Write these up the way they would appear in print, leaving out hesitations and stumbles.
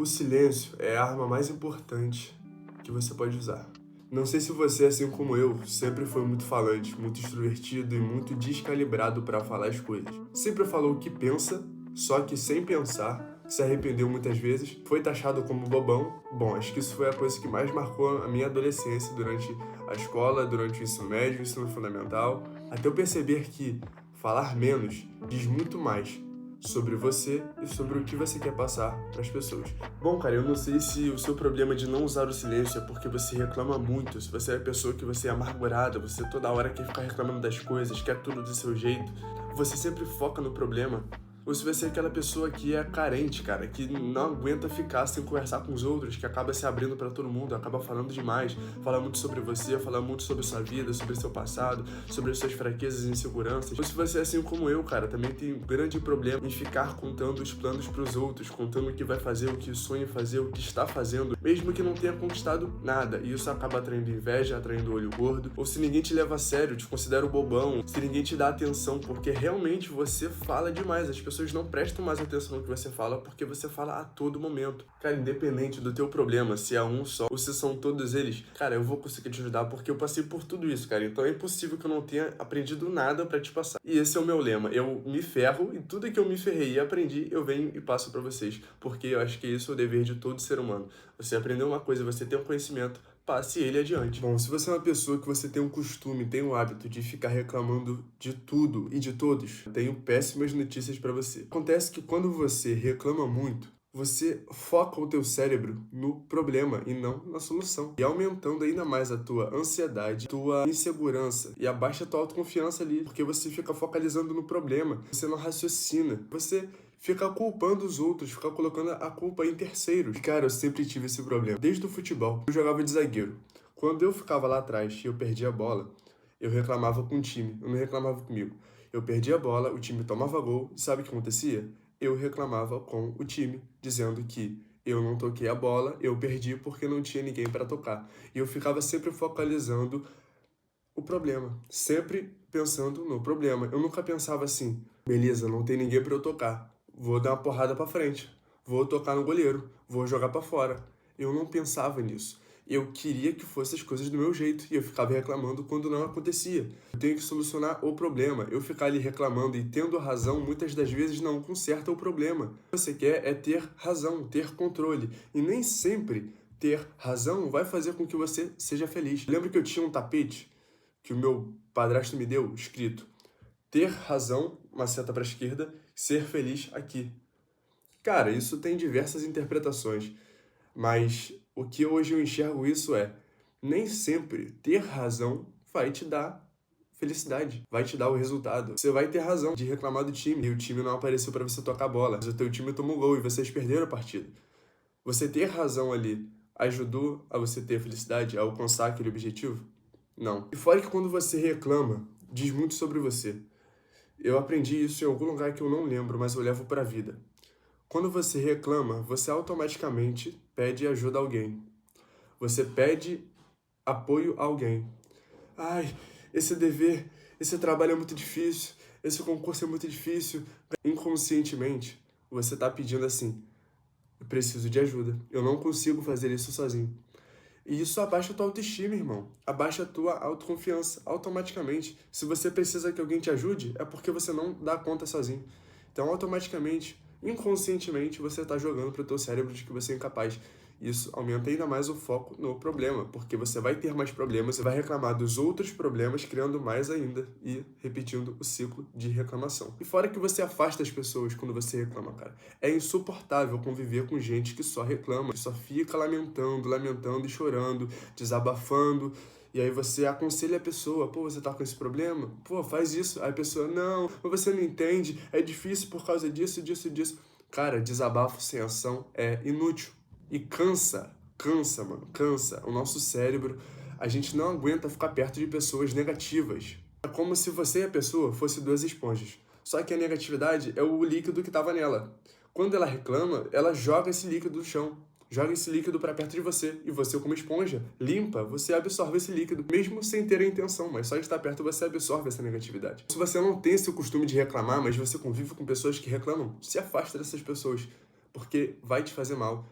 O silêncio é a arma mais importante que você pode usar. Não sei se você, assim como eu, sempre foi muito falante, muito extrovertido e muito descalibrado para falar as coisas. Sempre falou o que pensa, só que sem pensar, se arrependeu muitas vezes, foi taxado como bobão. Bom, acho que isso foi a coisa que mais marcou a minha adolescência durante a escola, durante o ensino médio, o ensino fundamental, até eu perceber que falar menos diz muito mais sobre você e sobre o que você quer passar para as pessoas. Bom, cara, eu não sei se o seu problema de não usar o silêncio é porque você reclama muito, se você é a pessoa que você é amargurada, você toda hora quer ficar reclamando das coisas, quer tudo do seu jeito, você sempre foca no problema. Ou se você é aquela pessoa que é carente, cara, que não aguenta ficar sem conversar com os outros, que acaba se abrindo pra todo mundo, acaba falando demais, fala muito sobre você, fala muito sobre sua vida, sobre seu passado, sobre as suas fraquezas e inseguranças. Ou se você é assim como eu, cara, também tem um grande problema em ficar contando os planos pros outros, contando o que vai fazer, o que sonha fazer, o que está fazendo, mesmo que não tenha conquistado nada. E isso acaba atraindo inveja, atraindo olho gordo. Ou se ninguém te leva a sério, te considera o bobão, se ninguém te dá atenção, porque realmente você fala demais. As pessoas não prestam mais atenção no que você fala porque você fala a todo momento. Cara, independente do teu problema, se é um só ou se são todos eles, cara, eu vou conseguir te ajudar porque eu passei por tudo isso, cara. Então é impossível que eu não tenha aprendido nada pra te passar. E esse é o meu lema. Eu me ferro e tudo que eu me ferrei e aprendi, eu venho e passo pra vocês. Porque eu acho que isso é o dever de todo ser humano. Você aprendeu uma coisa, você tem um conhecimento, passe ele adiante. Bom, se você é uma pessoa que você tem um costume, tem o hábito de ficar reclamando de tudo e de todos, eu tenho péssimas notícias pra você. Acontece que quando você reclama muito, você foca o teu cérebro no problema e não na solução. E aumentando ainda mais a tua ansiedade, tua insegurança e abaixa a tua autoconfiança ali, porque você fica focalizando no problema, você não raciocina, você fica culpando os outros, fica colocando a culpa em terceiros. Cara, eu sempre tive esse problema. Desde o futebol, eu jogava de zagueiro. Quando eu ficava lá atrás e eu perdia a bola, eu reclamava com o time, eu não reclamava comigo. Eu perdia a bola, o time tomava gol, e sabe o que acontecia? Eu reclamava com o time, dizendo que eu não toquei a bola, eu perdi porque não tinha ninguém para tocar. E eu ficava sempre focalizando o problema, sempre pensando no problema. Eu nunca pensava assim, beleza, não tem ninguém para eu tocar, vou dar uma porrada para frente, vou tocar no goleiro, vou jogar para fora. Eu não pensava nisso. Eu queria que fossem as coisas do meu jeito e eu ficava reclamando quando não acontecia. Eu tenho que solucionar o problema. Eu ficar ali reclamando e tendo razão muitas das vezes não conserta o problema. O que você quer é ter razão, ter controle. E nem sempre ter razão vai fazer com que você seja feliz. Lembro que eu tinha um tapete que o meu padrasto me deu, escrito: ter razão, uma seta para a esquerda, ser feliz aqui. Cara, isso tem diversas interpretações, mas o que hoje eu enxergo isso é, nem sempre ter razão vai te dar felicidade, vai te dar o resultado. Você vai ter razão de reclamar do time e o time não apareceu para você tocar a bola, mas o teu time tomou gol e vocês perderam a partida. Você ter razão ali ajudou a você ter felicidade, a alcançar aquele objetivo? Não. E fora que quando você reclama, diz muito sobre você. Eu aprendi isso em algum lugar que eu não lembro, mas eu levo pra vida. Quando você reclama, você automaticamente pede ajuda a alguém. Você pede apoio a alguém. Ai, esse dever, esse trabalho é muito difícil, esse concurso é muito difícil. Inconscientemente, você tá pedindo assim: eu preciso de ajuda. Eu não consigo fazer isso sozinho. E isso abaixa a tua autoestima, irmão. Abaixa a tua autoconfiança automaticamente. Se você precisa que alguém te ajude, é porque você não dá conta sozinho. Então, automaticamente, inconscientemente, você está jogando pro teu cérebro de que você é incapaz. Isso aumenta ainda mais o foco no problema, porque você vai ter mais problemas e vai reclamar dos outros problemas, criando mais ainda e repetindo o ciclo de reclamação. E fora que você afasta as pessoas quando você reclama, cara. É insuportável conviver com gente que só reclama, que só fica lamentando, lamentando e chorando, desabafando. E aí você aconselha a pessoa: pô, você tá com esse problema? Pô, faz isso. Aí a pessoa: não, mas você não entende, é difícil por causa disso, disso, disso. Cara, desabafo sem ação é inútil. E cansa, mano, cansa. O nosso cérebro, a gente não aguenta ficar perto de pessoas negativas. É como se você e a pessoa fossem duas esponjas. Só que a negatividade é o líquido que tava nela. Quando ela reclama, ela joga esse líquido no chão. Joga esse líquido para perto de você. E você, como esponja, limpa, você absorve esse líquido. Mesmo sem ter a intenção, mas só de estar perto você absorve essa negatividade. Se você não tem esse costume de reclamar, mas você convive com pessoas que reclamam, se afasta dessas pessoas. Porque vai te fazer mal.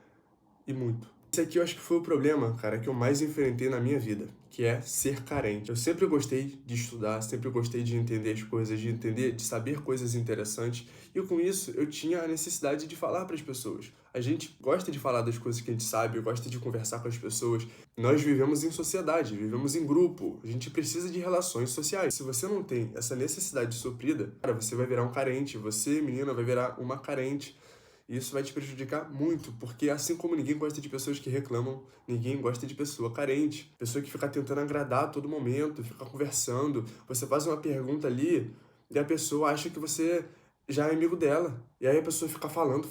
e muito. Esse aqui eu acho que foi o problema, cara, que eu mais enfrentei na minha vida, que é ser carente. Eu sempre gostei de estudar, sempre gostei de entender as coisas, de saber coisas interessantes, e com isso eu tinha a necessidade de falar para as pessoas. A gente gosta de falar das coisas que a gente sabe, gosta de conversar com as pessoas. Nós vivemos em sociedade, vivemos em grupo, a gente precisa de relações sociais. Se você não tem essa necessidade suprida, cara, você vai virar um carente, você, menina, vai virar uma carente. E isso vai te prejudicar muito, porque assim como ninguém gosta de pessoas que reclamam, ninguém gosta de pessoa carente. Pessoa que fica tentando agradar a todo momento, fica conversando. Você faz uma pergunta ali e a pessoa acha que você já é amigo dela. E aí a pessoa fica falando,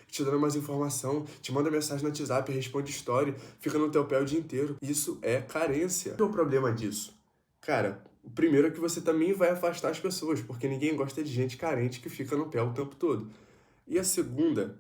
te dando mais informação, te manda mensagem no WhatsApp, responde story, fica no teu pé o dia inteiro. Isso é carência. Qual é o problema disso? Cara, o primeiro é que você também vai afastar as pessoas, porque ninguém gosta de gente carente que fica no pé o tempo todo. E a segunda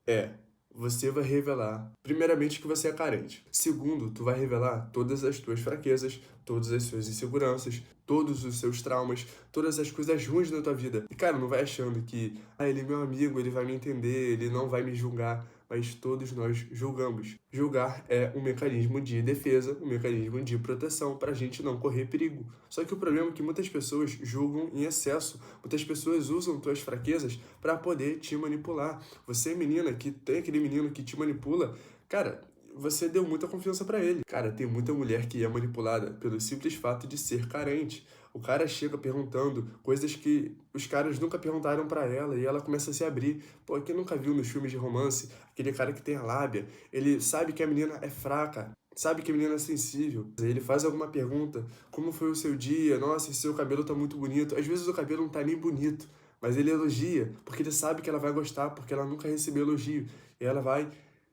é, você vai revelar, primeiramente, que você é carente. Segundo, tu vai revelar todas as tuas fraquezas, todas as suas inseguranças, todos os seus traumas, todas as coisas ruins da tua vida. E, cara, não vai achando que, ele é meu amigo, ele vai me entender, ele não vai me julgar. Mas todos nós julgamos. Julgar é um mecanismo de defesa, um mecanismo de proteção para a gente não correr perigo. Só que o problema é que muitas pessoas julgam em excesso. Muitas pessoas usam tuas fraquezas para poder te manipular. Você, menina, que tem aquele menino que te manipula, cara, você deu muita confiança para ele. Cara, tem muita mulher que é manipulada pelo simples fato de ser carente. O cara chega perguntando coisas que os caras nunca perguntaram pra ela e ela começa a se abrir. Pô, quem nunca viu nos filmes de romance, aquele cara que tem a lábia, ele sabe que a menina é fraca, sabe que a menina é sensível. Ele faz alguma pergunta, como foi o seu dia? Nossa, esse seu cabelo tá muito bonito. Às vezes o cabelo não tá nem bonito, mas ele elogia, porque ele sabe que ela vai gostar, porque ela nunca recebeu elogio. E ela vai,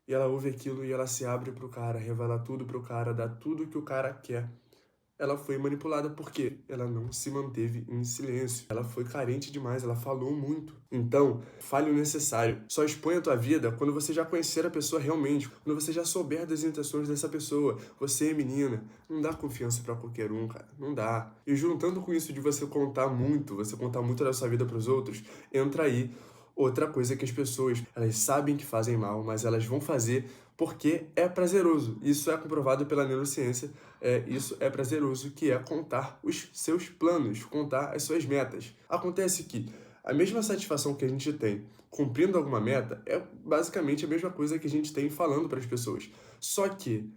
e ela ouve aquilo e ela se abre pro cara, revela tudo pro cara, dá tudo que o cara quer. Ela foi manipulada porque ela não se manteve em silêncio. Ela foi carente demais, ela falou muito. Então, fale o necessário. Só exponha a tua vida quando você já conhecer a pessoa realmente, quando você já souber das intenções dessa pessoa. Você, menina, não dá confiança pra qualquer um, cara. Não dá. E juntando com isso de você contar muito da sua vida pros outros, entra aí outra coisa que as pessoas, elas sabem que fazem mal, mas elas vão fazer porque é prazeroso. Isso é comprovado pela neurociência. Isso é prazeroso, que é contar os seus planos, contar as suas metas. Acontece que a mesma satisfação que a gente tem cumprindo alguma meta é basicamente a mesma coisa que a gente tem falando para as pessoas. Só que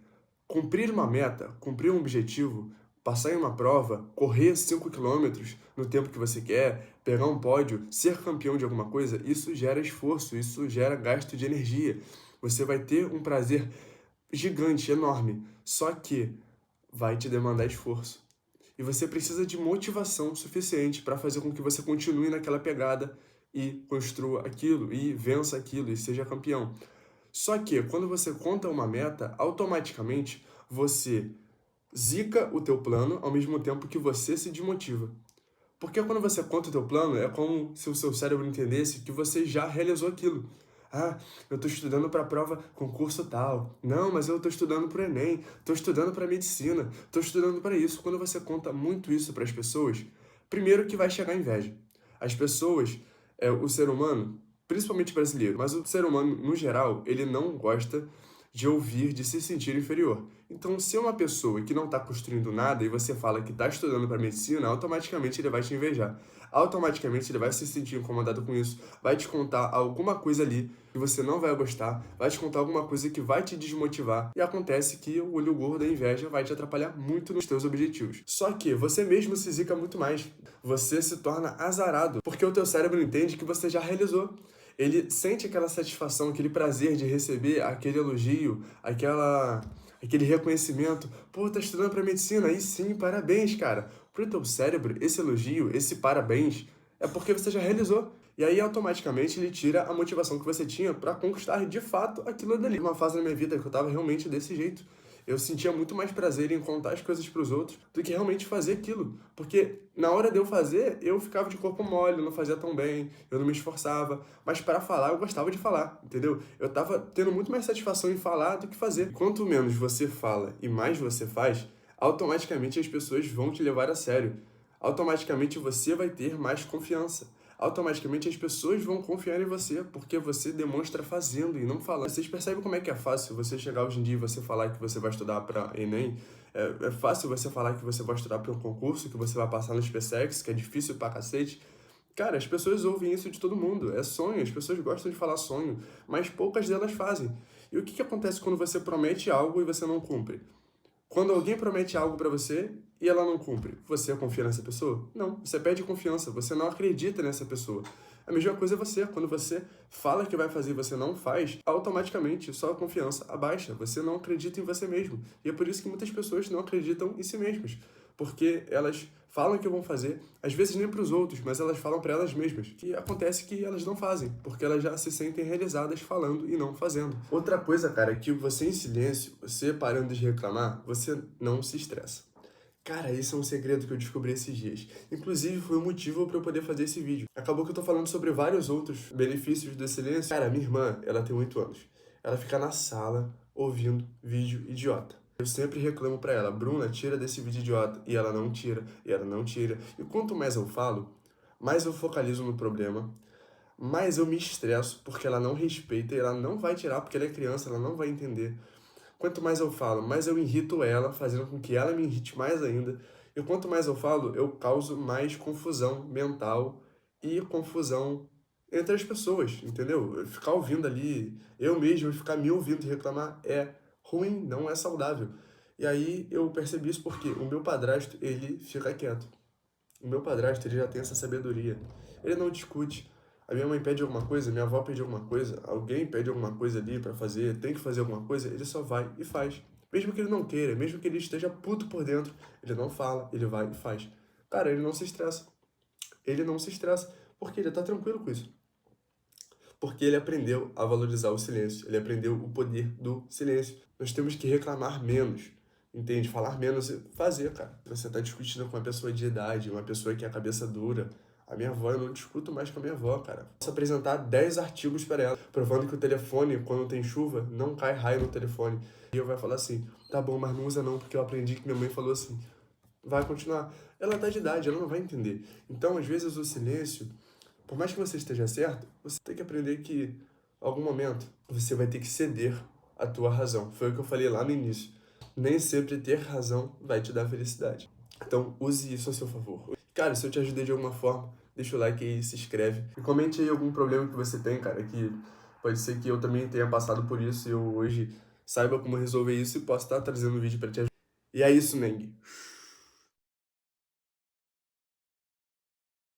cumprir uma meta, cumprir um objetivo, passar em uma prova, correr 5 quilômetros no tempo que você quer, pegar um pódio, ser campeão de alguma coisa, isso gera esforço, isso gera gasto de energia. Você vai ter um prazer gigante, enorme, só que vai te demandar esforço. E você precisa de motivação suficiente para fazer com que você continue naquela pegada e construa aquilo, e vença aquilo, e seja campeão. Só que quando você conta uma meta, automaticamente você zica o teu plano ao mesmo tempo que você se desmotiva. Porque quando você conta o teu plano, é como se o seu cérebro entendesse que você já realizou aquilo. Ah, eu tô estudando para a prova concurso tal. Não, mas eu tô estudando para o Enem, tô estudando para medicina, tô estudando para isso. Quando você conta muito isso para as pessoas, primeiro que vai chegar a inveja. As pessoas, o ser humano, principalmente brasileiro, mas o ser humano no geral, ele não gosta de ouvir, de se sentir inferior. Então, se é uma pessoa que não está construindo nada e você fala que está estudando para medicina, automaticamente ele vai te invejar. Automaticamente ele vai se sentir incomodado com isso, vai te contar alguma coisa ali que você não vai gostar, vai te contar alguma coisa que vai te desmotivar, e acontece que o olho gordo da inveja vai te atrapalhar muito nos teus objetivos. Só que você mesmo se zica muito mais. Você se torna azarado, porque o teu cérebro entende que você já realizou. Ele sente aquela satisfação, aquele prazer de receber aquele elogio, aquele reconhecimento. Pô, tá estudando pra medicina? Aí sim, parabéns, cara. Pro teu cérebro, esse elogio, esse parabéns, é porque você já realizou. E aí, automaticamente, ele tira a motivação que você tinha pra conquistar, de fato, aquilo dali. Uma fase na minha vida que eu tava realmente desse jeito. Eu sentia muito mais prazer em contar as coisas pros outros do que realmente fazer aquilo. Porque na hora de eu fazer, eu ficava de corpo mole, eu não fazia tão bem, eu não me esforçava. Mas para falar, eu gostava de falar, entendeu? Eu tava tendo muito mais satisfação em falar do que fazer. Quanto menos você fala e mais você faz, automaticamente as pessoas vão te levar a sério. Automaticamente você vai ter mais confiança. automaticamente as pessoas vão confiar em você, porque você demonstra fazendo e não falando. Vocês percebem como é que é fácil você chegar hoje em dia e você falar que você vai estudar para Enem? É fácil você falar que você vai estudar para um concurso, que você vai passar no SpaceX, que é difícil pra cacete. Cara, as pessoas ouvem isso de todo mundo. É sonho, as pessoas gostam de falar sonho, mas poucas delas fazem. E o que acontece quando você promete algo e você não cumpre? Quando alguém promete algo pra você e ela não cumpre, você confia nessa pessoa? Não, você perde confiança, você não acredita nessa pessoa. A mesma coisa é você, quando você fala que vai fazer e você não faz, automaticamente sua confiança abaixa, você não acredita em você mesmo. E é por isso que muitas pessoas não acreditam em si mesmas, porque elas falam que vão fazer, às vezes nem para os outros, mas elas falam para elas mesmas. Que acontece que elas não fazem, porque elas já se sentem realizadas falando e não fazendo. Outra coisa, cara, é que você em silêncio, você parando de reclamar, você não se estressa. Cara, esse é um segredo que eu descobri esses dias. Inclusive, foi o motivo para eu poder fazer esse vídeo. Acabou que eu tô falando sobre vários outros benefícios do silêncio. Cara, minha irmã, ela tem 8 anos. Ela fica na sala ouvindo vídeo idiota. Eu sempre reclamo pra ela, Bruna, tira desse vídeo idiota. E ela não tira, e ela não tira. E quanto mais eu falo, mais eu focalizo no problema, mais eu me estresso, porque ela não respeita e ela não vai tirar, porque ela é criança, ela não vai entender. Quanto mais eu falo, mais eu irrito ela, fazendo com que ela me irrite mais ainda. E quanto mais eu falo, eu causo mais confusão mental e confusão entre as pessoas, entendeu? Eu ficar ouvindo ali, eu mesmo ficar me ouvindo reclamar é ruim, não é saudável. E aí eu percebi isso porque o meu padrasto, ele fica quieto. O meu padrasto, ele já tem essa sabedoria. Ele não discute. A minha mãe pede alguma coisa, minha avó pede alguma coisa, alguém pede alguma coisa ali pra fazer, tem que fazer alguma coisa, ele só vai e faz. Mesmo que ele não queira, mesmo que ele esteja puto por dentro, ele não fala, ele vai e faz. Cara, ele não se estressa. Ele não se estressa, porque ele tá tranquilo com isso. Porque ele aprendeu a valorizar o silêncio, ele aprendeu o poder do silêncio. Nós temos que reclamar menos, entende? Falar menos e fazer, cara. Você tá discutindo com uma pessoa de idade, uma pessoa que é a cabeça dura. A minha avó, eu não discuto mais com a minha avó, cara. Posso apresentar 10 artigos para ela, provando que o telefone, quando tem chuva, não cai raio no telefone. E eu vai falar assim, tá bom, mas não usa não, porque eu aprendi que minha mãe falou assim. Vai continuar. Ela tá de idade, ela não vai entender. Então, às vezes, o silêncio, por mais que você esteja certo, você tem que aprender que, em algum momento, você vai ter que ceder à tua razão. Foi o que eu falei lá no início. Nem sempre ter razão vai te dar felicidade. Então, use isso a seu favor. Cara, se eu te ajudei de alguma forma, deixa o like aí, se inscreve. E comente aí algum problema que você tem, cara, que pode ser que eu também tenha passado por isso e eu hoje saiba como resolver isso e posso estar trazendo um vídeo pra te ajudar. E é isso, Neng.